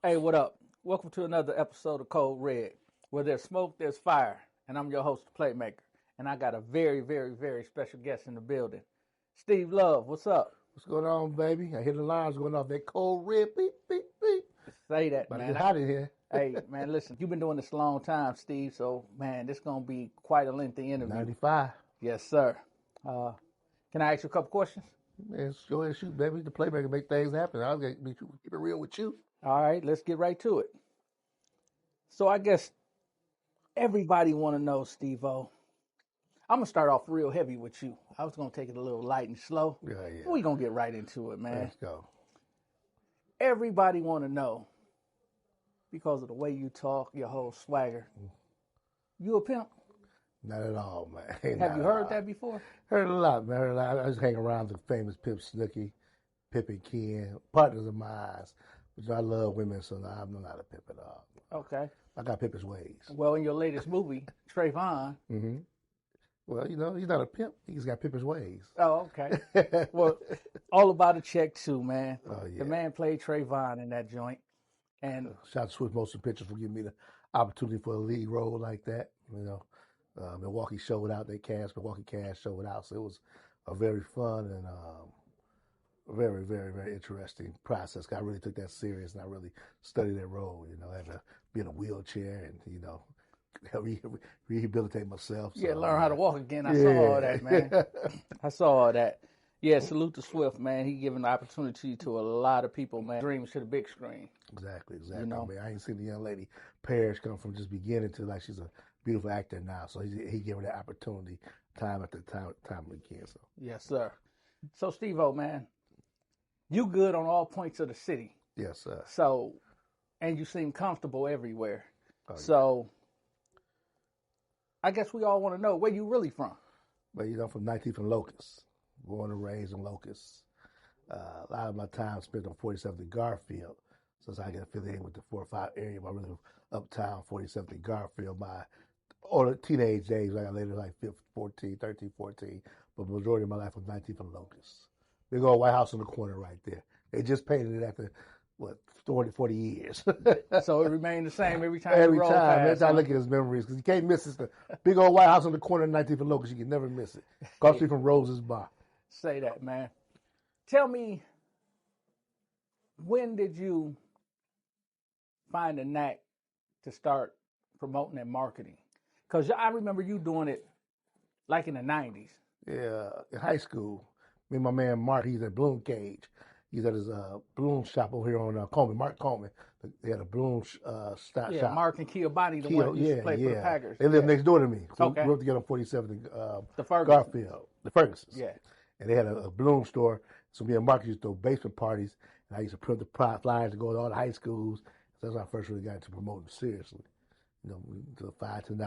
Hey, what up? Welcome to another episode of Code Red. Where there's smoke, there's fire. And I'm your host, Filmmaker. And I got a very, very, very special guest in the building. Steve Love, what's up? What's going on, baby? I hear the lines going off. That cold red, beep, beep, beep. Say that, About man. to get hot in here. Hey, man, listen, you've been doing this a long time, Steve. So, man, this is going to be quite a lengthy interview. 95. Yes, sir. Can I ask you a couple questions? Man, go ahead and shoot, baby. The Playmaker make things happen. I'll keep it real with you. All right, let's get right to it. So I guess everybody want to know, Steve-O. I'm going to start off real heavy with you. I was going to take it a little light and slow. Yeah. We're going to get right into it, man. Let's go. Everybody want to know, because of the way you talk, your whole swagger, you a pimp? Not at all, man. Have you heard that before? Heard a lot, man. I just hang around the famous Pimp Snooki, Pip and Ken, partners of mine. But I love women, so I'm not a pimp at all. Okay. I got Pip's ways. Well, in your latest movie, Trayvon. Mm-hmm. Well, he's not a pimp. He just got Pip's ways. Oh, okay. Well, all about a check too, man. Oh, yeah. The man played Trayvon in that joint. And shout out to Swift Motion Pictures for giving me the opportunity for a lead role like that. Milwaukee showed out. Milwaukee cast showed out. So it was a very fun and very, very, very interesting process. I really took that serious and I really studied that role. I had to be in a wheelchair and, rehabilitate myself. Yeah, learn how to walk again. I saw all that, man. I saw all that. Yeah, salute to Swift, man. He giving the opportunity to a lot of people, man. Dreams to the big screen. Exactly. I mean, I ain't seen the young lady Parrish come from just beginning to like she's a beautiful actor now. So he gave her that opportunity time after time again. So yes, sir. So Steve-O, man, you good on all points of the city. Yes, sir. So, and you seem comfortable everywhere. Oh, yeah. So, I guess we all want to know where you really from. Well, from 19th and Locust, born and raised in Locust. A lot of my time spent on 47th and Garfield, since I get affiliated with the 405 area. I really uptown 47th and Garfield. My older teenage days, like I later like 13, 14, but the majority of my life was 19th and Locust. Big old White House in the corner right there. They just painted it after, 40 years. So it remained the same every time Every you roll time. past, Every time I look at his memories, because you can't miss it. The big old White House in the corner of 19th and Locust. You can never miss it. Across the street from Rose's Bar. Say that, man. Tell me, when did you find a knack to start promoting and marketing? Because I remember you doing it like in the 90s. Yeah, in high school, me and my man Mark, he's at Bloom Cage. He's at his balloon shop over here on Coleman, Mark Coleman. They had a balloon shop. Yeah, Mark and Kia Bonnie, the one who used to play for the Packers. They live next door to me. So okay. We grew up together on 47th the Ferguson. Garfield. The Fergusons. Yeah. And they had a balloon store. So me and Mark used to throw basement parties. And I used to print the flyers to go to all the high schools. So that's when I first really got into promoting seriously. To $5, $10. You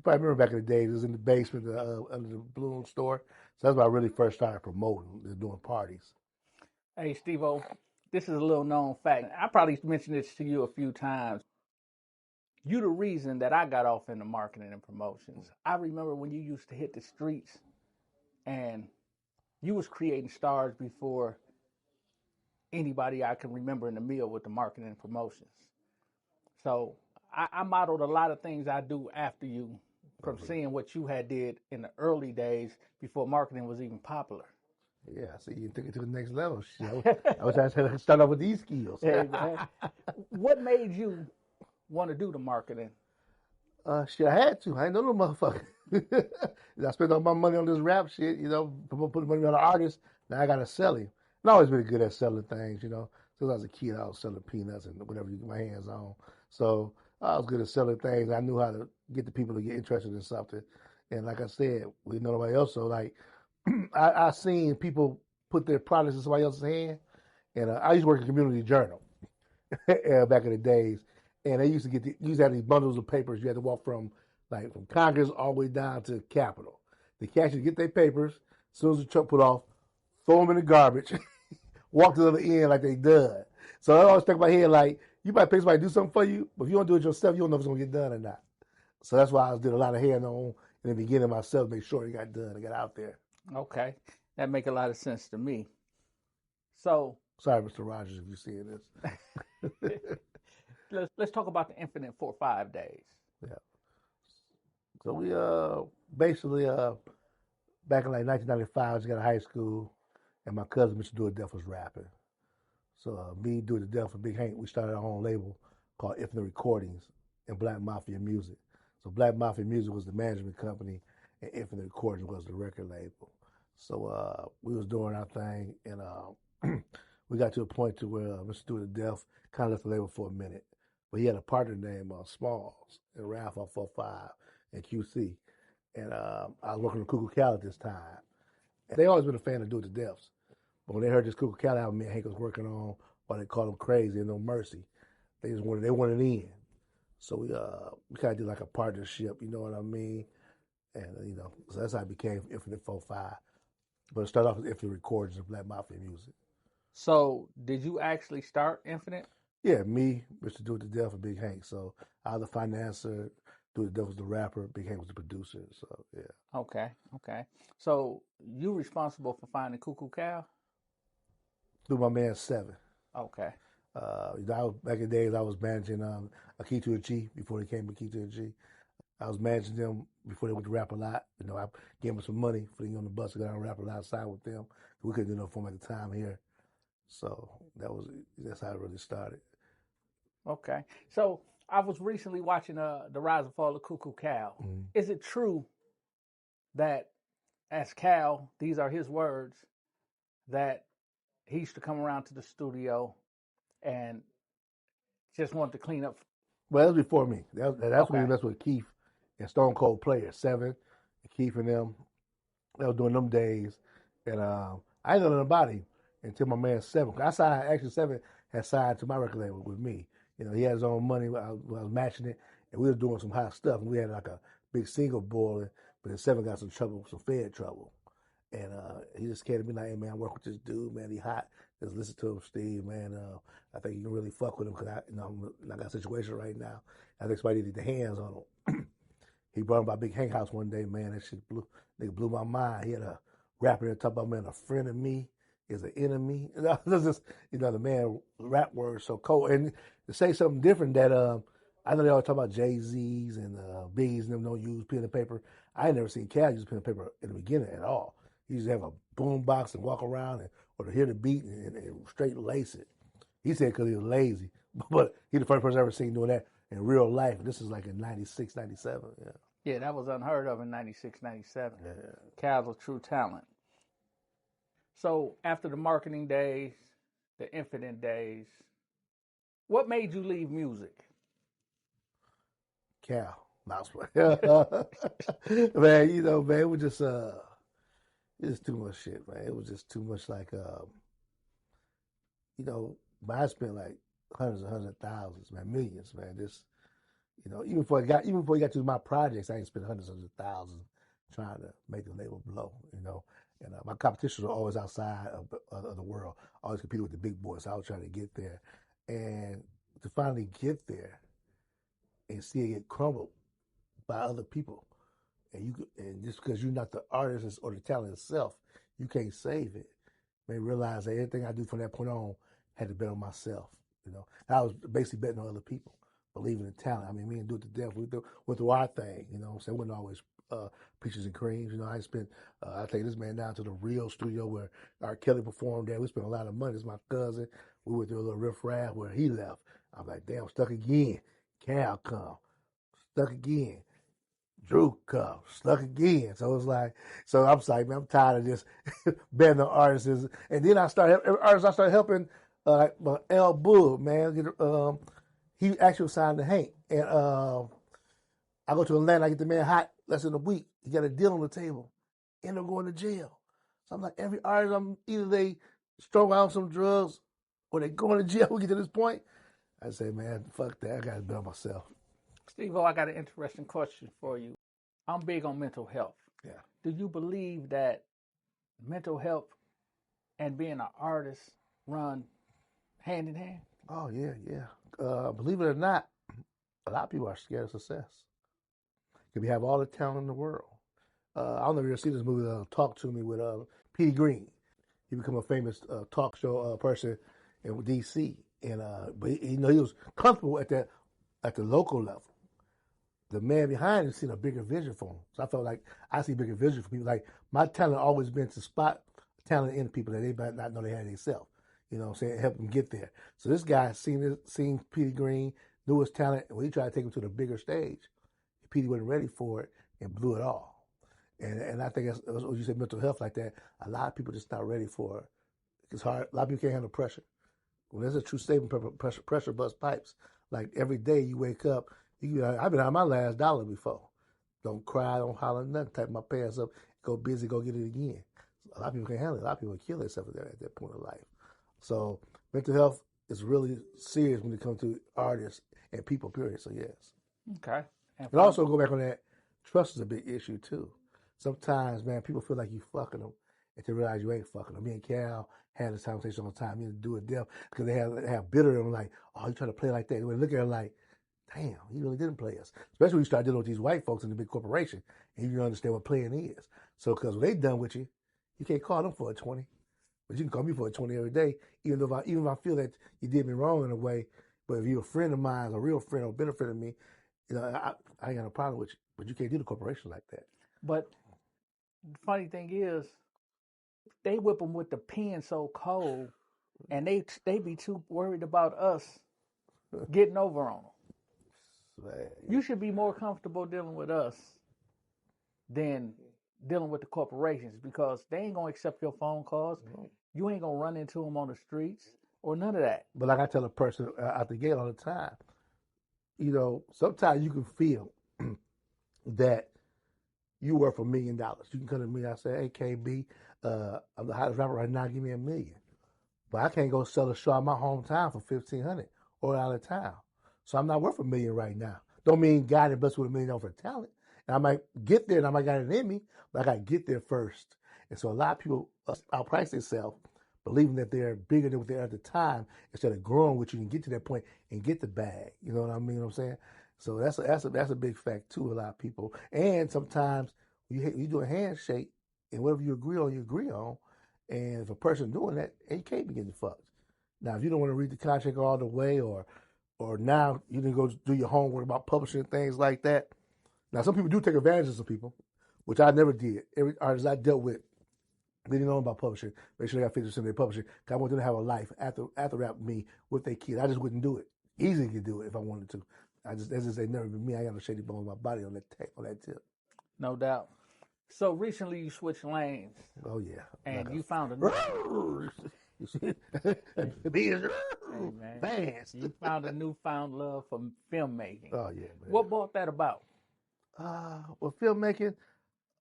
probably remember back in the days, it was in the basement under the balloon store. So that's when I really first started promoting, doing parties. Hey, Steve-O, this is a little known fact. I probably mentioned this to you a few times. You the reason that I got off into marketing and promotions. I remember when you used to hit the streets and you was creating stars before anybody I can remember in the mill with the marketing and promotions. So I modeled a lot of things I do after you from seeing what you had did in the early days before marketing was even popular. Yeah, so you took it to the next level. I was trying to start off with these skills. Hey, man. What made you want to do the marketing? I had to. I ain't no motherfucker. I spent all my money on this rap shit, putting money on an artist. Now I got to sell him. And I always been good at selling things, Since I was a kid, I was selling peanuts and whatever you get my hands on. So I was good at selling things. I knew how to get the people to get interested in something. And like I said, we know nobody else. So like, I seen people put their products in somebody else's hand. And I used to work in a community journal back in the days. And they used to have these bundles of papers. You had to walk from Congress all the way down to Capitol. The cashiers get their papers. As soon as the truck put off, throw them in the garbage, walk to the other end like they done. So I always think in my head like, you might pay somebody to do something for you, but if you don't do it yourself, you don't know if it's going to get done or not. So that's why I did a lot of hand-on in the beginning myself, make sure it got done and got out there. Okay. That make a lot of sense to me. So. Sorry, Mr. Rogers, if you're seeing this. Let's talk about the Infinite for 5 days. Yeah. So we basically back in like 1995, I was got out of high school, and my cousin Mr. Do It Death was rapping. So me, Do It Death, and Big Hank, we started our own label called Infinite Recordings and Black Mafia Music. So Black Mafia Music was the management company, and Infinite Recordings was the record label. So we was doing our thing, and we got to a point to where Mr. Do It Death kind of left the label for a minute, but he had a partner named Smalls and Ralph on 45 and QC, and I was working with Coo Coo Cal at this time, and they always been a fan of Do It to Deaths. But when they heard this Coo Coo Cal album me and Hank was working on, what they called him Crazy and No Mercy, they wanted in. So we kind of did like a partnership, you know what I mean? And so that's how it became Infinite 45. But it started off as Infinite Recordings of Black Mafia Music. So did you actually start Infinite? Yeah, me, Mr. Do It to Death, and Big Hank. So I was the financer, Do It to Death was the rapper, Big Hank was the producer. So yeah. Okay. So you responsible for finding Coo Coo Cal? Through my man Seven. Okay. Back in the days, I was managing Akito and G before they came Akito and G. I was managing them before they went to Rap a Lot. I gave them some money for them on the bus to go down and Rap a Lot outside with them. We couldn't do no form at the time here. So that's how it really started. Okay. So I was recently watching the Rise and Fall of Coo Coo Cal. Mm-hmm. Is it true that as Cal, these are his words, that he used to come around to the studio and just wanted to clean up? Well, that was before me. That's Okay. when he messed with Keith and Stone Cold Player, Seven, and Keith and them. They was doing them days. And I didn't know nothing about him until my man Seven. Actually, Seven had signed to my record label with me. He had his own money. I was matching it, and we was doing some hot stuff. And we had like a big single boiling, but then Seven got some trouble, some Fed trouble. And he just came to me like, hey, man, I work with this dude, man. He hot. Just listen to him, Steve, man. I think you can really fuck with him because I got a situation right now. I think somebody needed the hands on him. He brought him by Big Hank house one day, man. That shit blew my mind. He had a rapper there talk about, man, a friend of me is an enemy. Just, the man rap words so cold. And to say something different that I know they always talk about Jay-Z's and Biggies and them don't use pen and paper. I ain't never seen Cal use pen and paper in the beginning at all. He used to have a boom box and walk around or to hear the beat and straight lace it. He said because he was lazy. But he the first person I ever seen doing that in real life. This is like in 96, 97. Yeah. Yeah, that was unheard of in 96, 97. Yeah. Cal's a true talent. So after the marketing days, the Infinite days, what made you leave music? Cal. Mouse play. Man, it was just too much shit, man. It was just too much like but I spent like hundreds of thousands, man, millions, man. Just even before you got to my projects, I ain't spent hundreds of thousands trying to make the label blow, And my competitions were always outside of the world. I always competed with the big boys. So I was trying to get there, and to finally get there and see it get crumbled by other people, and just because you're not the artist or the talent itself, you can't save it. Made me realize that everything I do from that point on had to bet on myself. And I was basically betting on other people, believing in talent. I mean, me and Do It to Death, we went through our thing. So it wasn't always peaches and creams. I take this man down to the real studio where R. Kelly performed there. We spent a lot of money. It's my cousin. We went through a little riff-raff where he left. I'm like, damn, stuck again. Cal come. Stuck again. Drew come. Stuck again. So it's like, so I'm like, man, I'm tired of this betting on artists. And then I started helping L. Bull, man. He actually signed to Hank. And I go to Atlanta, I get the man hot less than a week. He got a deal on the table. End up going to jail. So I'm like, every artist, either they strung out some drugs or they going to jail. We get to this point. I say, man, fuck that. I got to bet on myself. Steve-O, I got an interesting question for you. I'm big on mental health. Yeah. Do you believe that mental health and being an artist run hand in hand? Oh, yeah. Believe it or not, a lot of people are scared of success. Because we have all the talent in the world. I don't know if you ever seen this movie, Talk to Me, with P. Green. He became a famous talk show person in D.C. And but he was comfortable at the local level. The man behind him seen a bigger vision for him. So I felt like I see bigger vision for people. Like my talent always been to spot talent in people that they might not know they had themselves. You know what I'm saying? Help them get there. So this guy seen Petey Green, knew his talent, and when he tried to take him to the bigger stage, Petey wasn't ready for it and blew it all. And I think that's what you said, mental health like that. A lot of people just not ready for it. It's hard. A lot of people can't handle pressure. Well, there's a true statement, pressure busts pipes. Like every day you wake up, I've been out of my last dollar before. Don't cry, don't holler, nothing. Type my pants up, go busy, go get it again. A lot of people can't handle it. A lot of people kill themselves at that point in life. So mental health is really serious when it comes to artists and people, period. So yes. Okay. And also go back on that, trust is a big issue too. Sometimes, man, people feel like you fucking them and they realize you ain't fucking them. Me and Cal had this conversation all the time. Me to do it deaf because they have bitter them like, oh, you trying to play like that. They look at it like, damn, he really didn't play us. Especially when you start dealing with these white folks in the big corporation and you don't understand what playing is. So because when they done with you, you can't call them for a 20. But you can call me for a 20 every day, even if I feel that you did me wrong in a way. But if you're a friend of mine, a real friend or better friend of me, you know, I ain't got no problem with you. But you can't do the corporation like that. But the funny thing is, they whip them with the pen so cold, and they be too worried about us getting over on them. You should be more comfortable dealing with us than dealing with the corporations because they ain't gonna accept your phone calls. You ain't gonna run into them on the streets or none of that. But like I tell a person out the gate all the time, you know, sometimes you can feel that you worth $1 million. You can come to me and I say, hey, KB, I'm the hottest rapper right now, give me $1 million. But I can't go sell a show in my hometown for $1,500 or out of town. So I'm not worth $1 million right now. Don't mean God ain't blessed with $1 million for talent. And I might get there and I might got it in me, but I got to get there first. And so a lot of people outprice themselves, believing that they're bigger than what they are at the time, instead of growing with you and get to that point and get the bag. You know what I mean? What I'm saying? So that's a big fact too. A lot of people, and sometimes you do a handshake, and whatever you agree on, you agree on. And if a person doing that, you can't be getting fucked. Now, if you don't want to read the contract all the way, or now you didn't go do your homework about publishing and things like that. Now, some people do take advantage of some people, which I never did. Every artist I dealt with, they didn't know about publishing. Make sure they got 50% of their publishing. Cause I want them to have a life after rap me with their kid. I just wouldn't do it. Easily could do it if I wanted to. That's just they never been me. I got no shady bone in my body on that tip. No doubt. So recently you switched lanes. Oh yeah. And you found a new fast. You found a newfound love for filmmaking. Oh yeah, man. What brought that about? Well, filmmaking,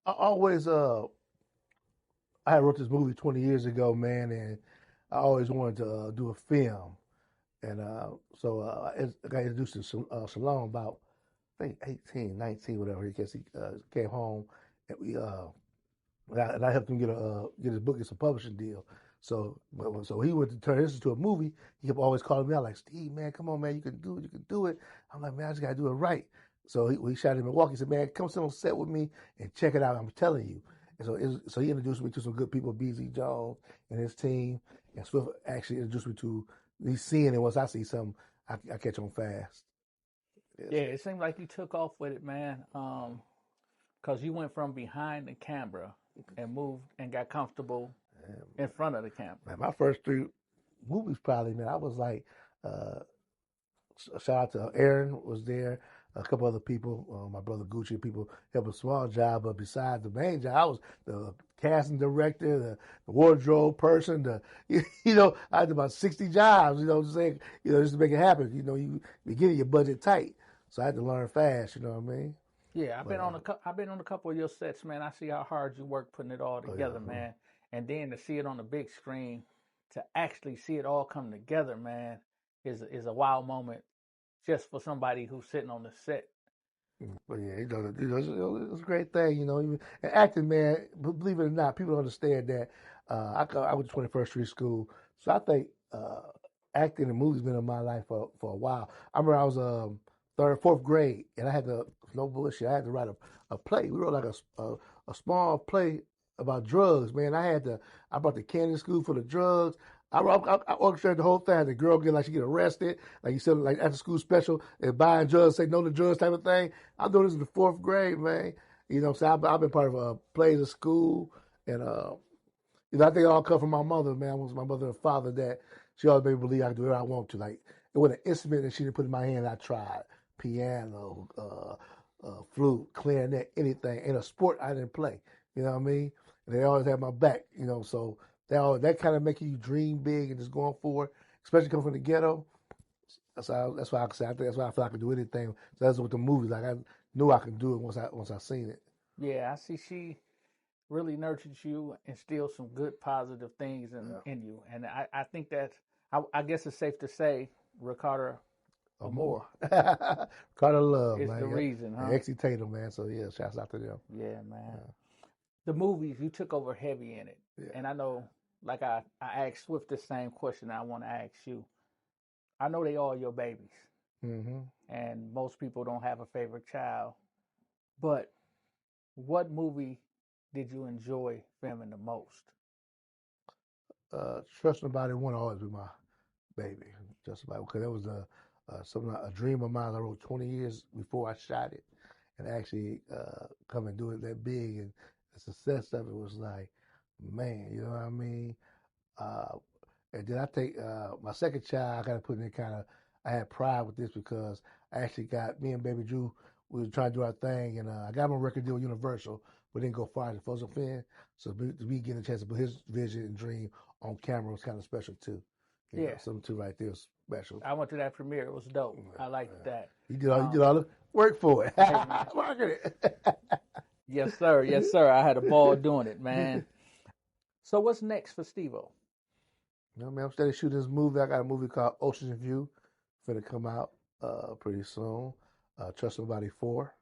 I always I wrote this movie 20 years ago, man, and I always wanted to do a film. And so I got introduced to Shalom about, I think, 18, 19, whatever. He came home, and I helped him get his book, get some publishing deal. So he went to turn this into a movie. He kept always calling me out like, Steve, man, come on, man, you can do it. I'm like, man, I just got to do it right. So he shot in Milwaukee. He said, man, come sit on set with me and check it out. I'm telling you. And so he introduced me to some good people, BZ Jones and his team. And Swift actually introduced me to, he's seeing it. Once I see something, I catch on fast. Yeah, it seemed like you took off with it, man. Because you went from behind the camera and moved and got comfortable in front of the camera. Man, my first 3 movies probably, man, I was like, shout out to Aaron was there, a couple other people, my brother Gucci, people helped a small job, but besides the main job, I was the casting director, the wardrobe person, I had about 60 jobs, just to make it happen. You getting your budget tight. So I had to learn fast, you know what I mean? Yeah, I've been on a couple of your sets, man. I see how hard you work putting it all together, man. And then to see it on the big screen, to actually see it all come together, man, is a wild moment just for somebody who's sitting on the set. But yeah, it's a great thing, And acting, man, believe it or not, people don't understand that. I went to 21st Street School, so I think acting and movies been in my life for a while. I remember I was 3rd, 4th grade, and I had to, no bullshit, I had to write a play. We wrote like a small play about drugs, man. I brought the candy to school for the drugs. I orchestrated the whole thing. The girl she get arrested, like you said, like after school special, and buying drugs, say no to drugs type of thing. I'm doing this in the 4th grade, man. You know what I'm saying? I've been part of plays at school, and I think it all come from my mother, man. It was my mother and father that she always made me believe I could do whatever I want to. Like, it was an instrument that she didn't put in my hand. I tried piano, flute, clarinet, anything. In a sport I didn't play. You know what I mean? And they always had my back. So that kind of making you dream big and just going forward, especially coming from the ghetto. That's why I can say. I think that's why I feel I can do anything. So that's with the movies. Like I knew I could do it once I seen it. Yeah, I see. She really nurtured you, instilled some good positive things in you, and I think that I guess it's safe to say Ricardo Amore Ricardo Love is man. the reason, huh? Exie Tatum, man. So yeah, shouts out to them. Yeah, man. The movies you took over heavy in it, and I know, like I asked Swift the same question I want to ask you. I know they all your babies, and most people don't have a favorite child, but what movie did you enjoy filming the most? Trust Nobody won't always be my baby. Just about because that was a dream of mine I wrote 20 years before I shot it, and actually come and do it that big, and the success of it was like, man, you know what I mean? And then I take my second child. I got to put in kind of. I had pride with this because I actually got me and Baby Drew. We were trying to do our thing, and I got him a record deal with Universal, but didn't go far as a photo film. So to me getting a chance to put his vision and dream on camera was kind of special too. You know, something too right there was special. I went to that premiere. It was dope. I liked that. You did all the work for it. Market it. Yes, sir. Yes, sir. I had a ball doing it, man. So what's next for Steve-O? You know, man, I'm steady shooting this movie. I got a movie called Ocean's View finna come out pretty soon. Trust Nobody 4,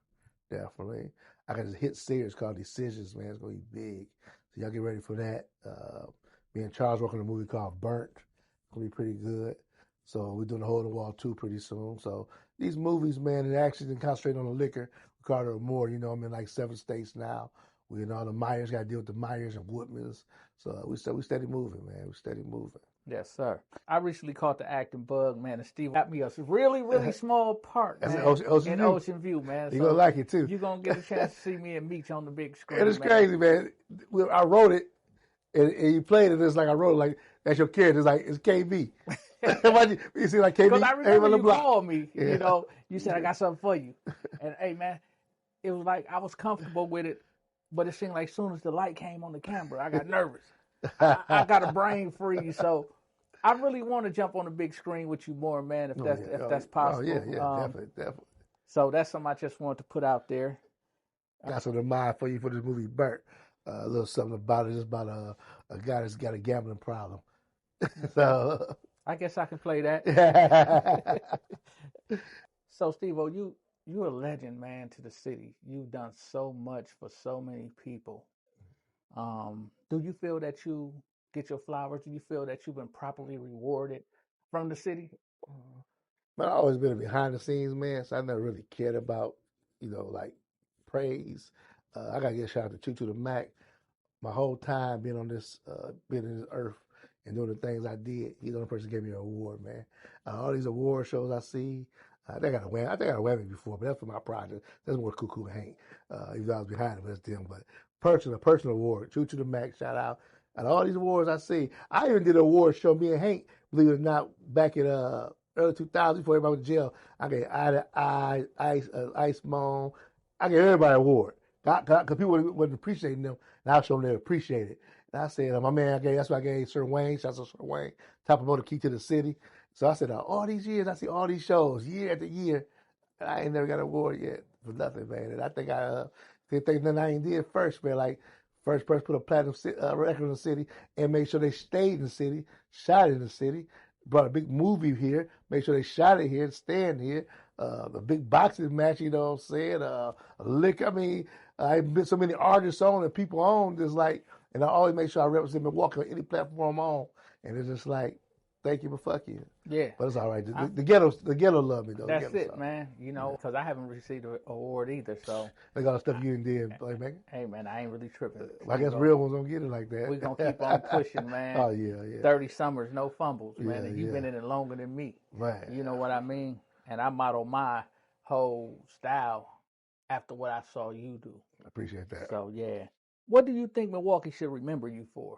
definitely. I got this hit series called Decisions, man. It's gonna be big. So y'all get ready for that. Me and Charles working on a movie called Burnt. It's gonna be pretty good. So we're doing the Hole in the Wall 2 pretty soon. So these movies, man, and actually didn't concentrate on the liquor. Ricardo Amore, you know, I'm in like 7 states now. We, you know, the Myers got to deal with the Myers and Woodmans. So we steady moving, man. We steady moving. Yes, sir. I recently caught the acting bug, man, and Steve got me a really, really small part, man, in Ocean View, man. You're going to like it, too. You're going to get a chance to see me and meet you on the big screen, And it's crazy, man. I wrote it, and you played it, it's like I wrote it, like, that's your character. It's like, it's KB. You see, like KB. Because I remember you called me, you know, you said, I got something for you. And, hey, man, it was like I was comfortable with it, but it seemed like as soon as the light came on the camera, I got nervous. I got a brain freeze, so I really want to jump on the big screen with you more, man, if that's possible. Oh, yeah, definitely. So that's something I just wanted to put out there. Got something in mind for you for this movie, Burt. A little something about it. It's about a guy that's got a gambling problem. So I guess I can play that. So, Steve-O, you're a legend, man, to the city. You've done so much for so many people. Do you feel that you get your flowers? Do you feel that you've been properly rewarded from the city? But I've always been a behind the scenes man, so I never really cared about, like praise. I gotta get a shout out to Choo Choo the Mac. My whole time being on this, being in this earth and doing the things I did, he's the only person who gave me an award, man. All these award shows I see, I think I got a Whammy before, but that's for my project. That's more Coo Coo Hank. Even though I was behind him, that's them. But personal award, Choo Choo the Mac, shout out. And all these awards I see, I even did an award show. Me and Hank, believe it or not, back in early 2000s before everybody was in jail. I gave Ice Moan. I gave everybody an award. Because people wasn't appreciating them, and I showed them they appreciated it. And I said, my man, that's why I gave Sir Wayne, shout out to Sir Wayne, top promoter, key to the city. So I said, all these years, I see all these shows, year after year, and I ain't never got an award yet for nothing, man. And I think I ain't did first, man. Like, first person put a platinum record in the city and make sure they stayed in the city, shot in the city, brought a big movie here, make sure they shot it here and stand here. The big boxing match, you know what I'm saying? Lick, I mean, I've been so many artists on and people on, just like, and I always make sure I represent Milwaukee on any platform I'm on. And it's just like, thank you, but fuck you. Yeah. But it's all right. The ghetto love me though. That's it, man. You know, because I haven't received an award either. So they got the stuff you did, Filmmaker. Hey, man, I ain't really tripping. I guess real ones don't get it like that. We're going to keep on pushing, man. Oh, yeah. 30 summers, no fumbles, man. Yeah, And you've been in it longer than me. Man. You know what I mean? And I model my whole style after what I saw you do. I appreciate that. So, yeah. What do you think Milwaukee should remember you for?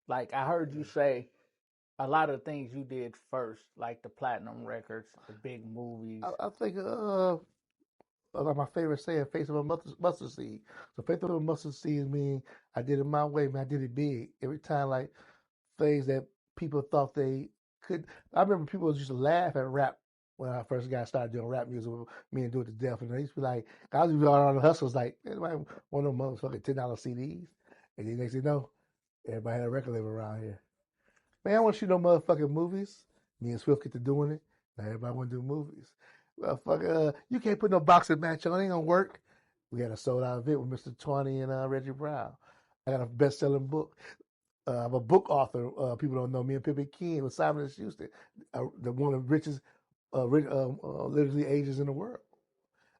Like, I heard you say a lot of the things you did first, like the platinum records, the big movies. I think like my favorite saying, face of a mustard seed. So faith of a mustard seed means I did it my way, man. I did it big. Every time, like, things that people thought they could. I remember people used to laugh at rap when I first started doing rap music with me and Do It to Death. And they used to be like, I was going on the hustles, like, anybody want them motherfucking $10 CDs? And then next thing you know, everybody had a record label around here. Man, I want to shoot no motherfucking movies. Me and Swift get to doing it. Now everybody want to do movies. Well, fuck, you can't put no boxing match on. It ain't gonna work. We had a sold out event with Mr. 20 and Reggie Brown. I got a best-selling book. I'm a book author. People don't know me and Pippi King with Simon & Schuster, the one of the richest literally ages in the world.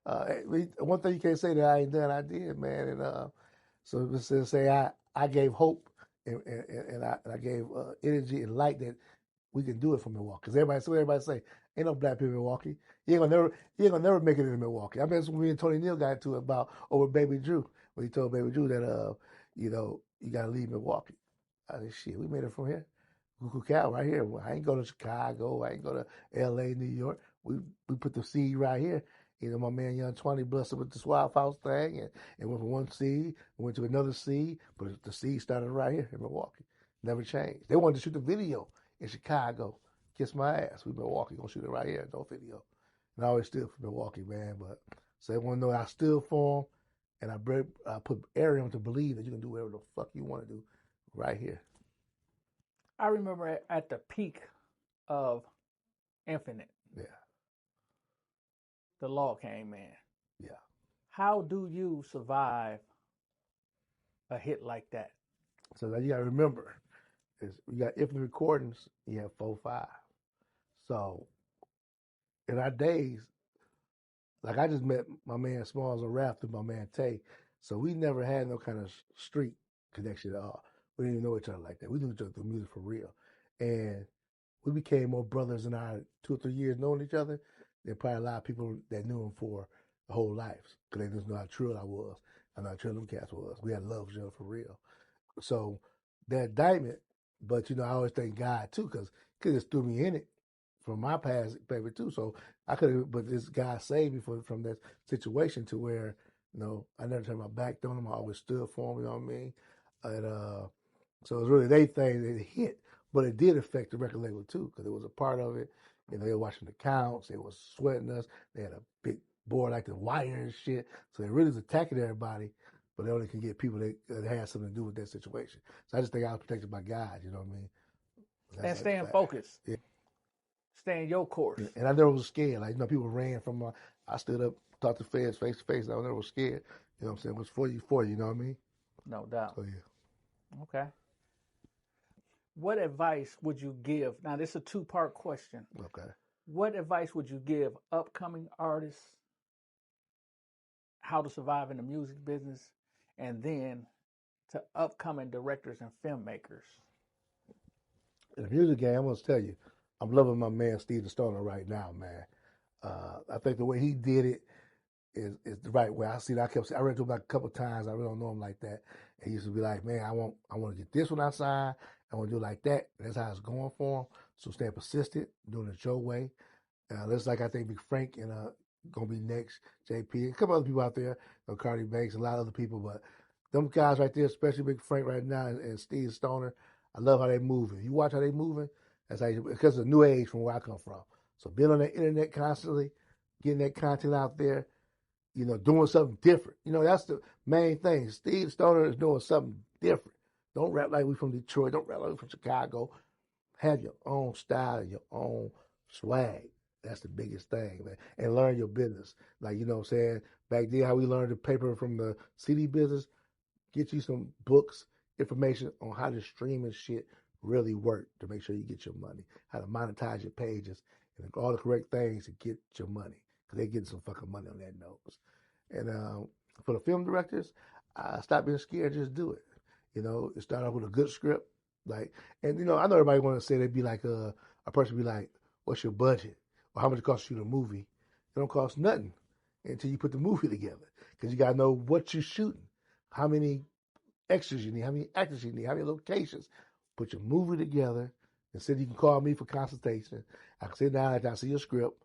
One thing you can't say that I ain't done, I did, man. And so to say I gave hope and I gave energy and light that we can do it from Milwaukee. Because everybody say, ain't no black people in Milwaukee. You ain't gonna never make it in Milwaukee. I mean, that's when me and Tony Neal got into it about over Baby Drew, when he told Baby Drew that you gotta leave Milwaukee. I said, shit, we made it from here. Coo Coo Cal right here. I ain't go to Chicago. I ain't go to L.A., New York. We put the seed right here. My man Young 20 blessed with the Swap House thing, and went from one seed, went to another seed, but the seed started right here in Milwaukee. Never changed. They wanted to shoot the video in Chicago. Kiss my ass. We Milwaukee gonna shoot it right here. No video. And I always stood for Milwaukee, man. But so everyone know I stood for them, and I put Ariel to believe that you can do whatever the fuck you want to do right here. I remember at the peak of Infinite. Yeah. The law came in. Yeah. How do you survive a hit like that? So now you gotta remember, you got Infinite Recordings, you have 4-5. So in our days, like I just met my man Smalls and Rap through my man Tay. So we never had no kind of street connection at all. We didn't even know each other like that. We knew each other through music for real. And we became more brothers in our 2 or 3 years knowing each other than probably a lot of people that knew him for the whole lives. Because they just know how true I was and how true them cats was. We had love for each other for real. So that indictment, but I always thank God too, because he could have threw me in it from my past paper too. So I could have, but this guy saved me from that situation to where, I never turned my back on him. I always stood for him, you know what I mean? And so it was really their thing that hit, but it did affect the record label too, because it was a part of it. They were watching the counts, they was sweating us. They had a big board like the wire and shit. So they really was attacking everybody, but they only can get people that had something to do with that situation. So I just think I was protected by God, you know what I mean? And staying focused. Yeah. Stay in your course. And I never was scared. Like, people ran from I stood up, talked to feds face to face. I never was scared. You know what I'm saying? It was for you, you know what I mean? No doubt. So, yeah. Okay. What advice would you give? Now, this is a 2-part question. Okay. What advice would you give upcoming artists how to survive in the music business, and then to upcoming directors and filmmakers? In the music game, I'm going to tell you, I'm loving my man Steven Stoner right now, man. I think the way he did it is the right way. I read to him like a couple of times. I really don't know him like that. And he used to be like, man, I want to get this one outside. I want to do it like that. And that's how it's going for him. So stay persistent, doing it your way. Looks like I think Big Frank and gonna be next, JP, a couple other people out there, Cardi Banks, a lot of other people, but them guys right there, especially Big Frank right now and Steve Stoner, I love how they moving. You watch how they moving, that's how because of the new age from where I come from. So being on the internet constantly, getting that content out there, doing something different. That's the main thing. Steve Stoner is doing something different. Don't rap like we from Detroit. Don't rap like we from Chicago. Have your own style, your own swag. That's the biggest thing, man. And learn your business. Like, what I'm saying? Back then, how we learned the paper from the CD business, get you some books, information on how to stream and shit really work to make sure you get your money, how to monetize your pages, and all the correct things to get your money, because they're getting some fucking money on that nose. And for the film directors, stop being scared, just do it. It start off with a good script, like, and I know everybody want to say they'd be like a person be like, "What's your budget?" or "How much it costs to shoot a movie?" It don't cost nothing until you put the movie together, because you gotta know what you're shooting, how many extras you need, how many actors you need, how many locations. Put your movie together, and said you can call me for consultation. I can sit down after I see your script.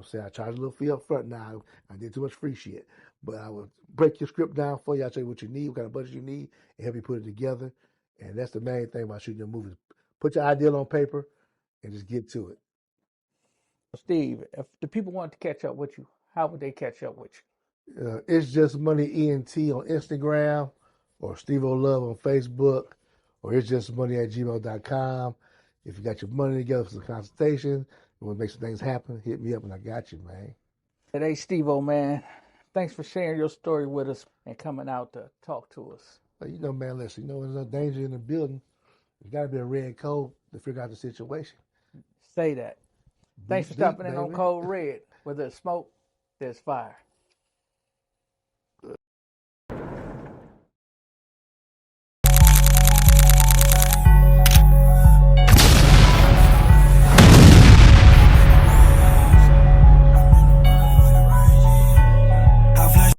Say I charge a little fee up front now. I did too much free shit. But I will break your script down for you. I'll tell you what you need, what kind of budget you need, and help you put it together. And that's the main thing about shooting your movies. Put your ideal on paper and just get to it. Steve, if the people want to catch up with you, how would they catch up with you? It's Just Money ENT on Instagram, or Steve O Love on Facebook, or it's just money at gmail.com. If you got your money together for some consultation, you want to make some things happen, hit me up and I got you, man. Hey, Steve-O, man, thanks for sharing your story with us and coming out to talk to us. Well, man, listen, there's no danger in the building. There's got to be a red coat to figure out the situation. Say that. Thanks for Deep, stopping in on baby. Code Red. Where there's smoke, there's fire.